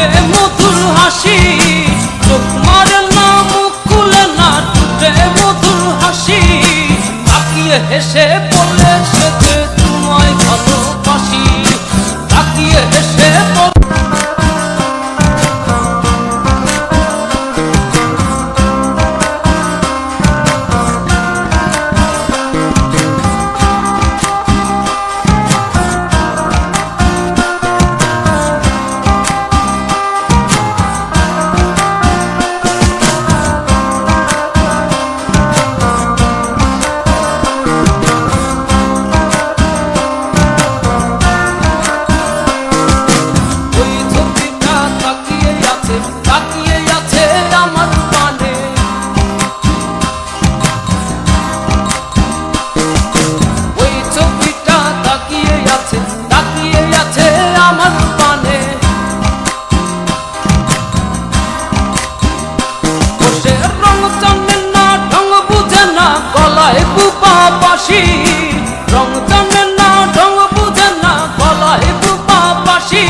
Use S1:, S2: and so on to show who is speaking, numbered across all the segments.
S1: ঠোঁটে মধুর হাসি, চোখ মারে না মুখ খুলে না, ঠোঁটে মধুর হাসি, তাকিয়ে হেসে বলে সে যে তোমায় ভালোবাসি, তাকিয়ে হেসে রং জানে না ঢং বুঝে না, গলায় বুপা বাসি,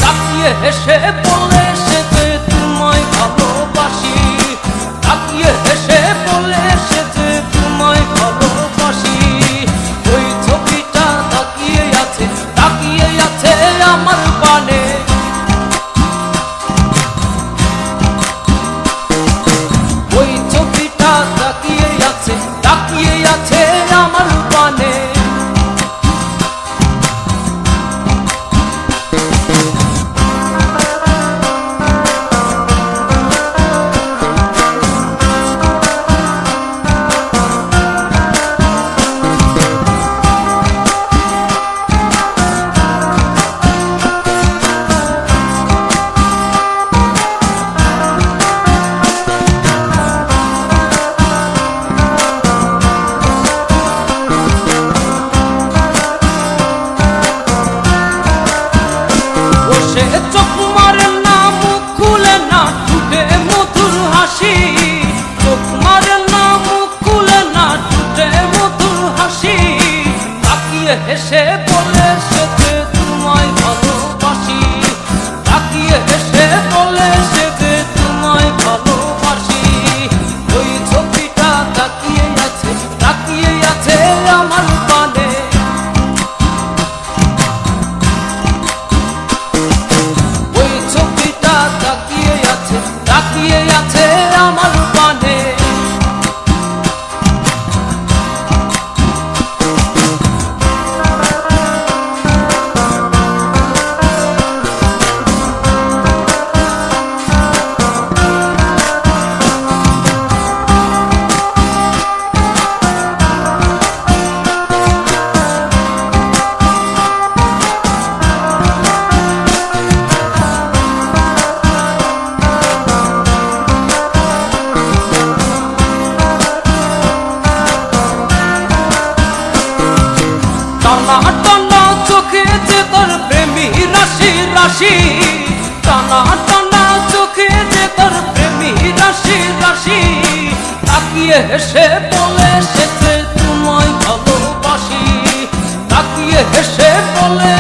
S1: তাকিয়ে হেসে বলে সে যে তোমায় ভালোবাসি, তাকিয়ে হেসে বলে সে যে তোমায় ভালোবাসি। ওই ছবিটা তাকিয়ে আছে আমার পানে, ওই ছবিটা তাকিয়ে আছে আমার পানে। চোখ মারে না মুখ খুলে না, ঠোঁটে মধুর হাসি, চোখ মারে না মুখ খুলে না, ঠোঁটে মধুর হাসি, তাকিয়ে হেসে বলে সে যে তোমায় ভালোবাসি, তাকিয়ে হেসে বলে সে যে তোমায় ভালোবাসি। ওই ছবিটা তাকিয়ে আছে আমার পানে, তাকিয়ে আছে আমার পানে। টানা টানা চোখে যে তোর প্রেমী রাশি রাশি, টানা টানা চোখে যে তোর প্রেমী রাশি রাশি, তাকিয়ে হেসে বলে সে যে তোমায় ভালোবাসি, তাকিয়ে হেসে বলে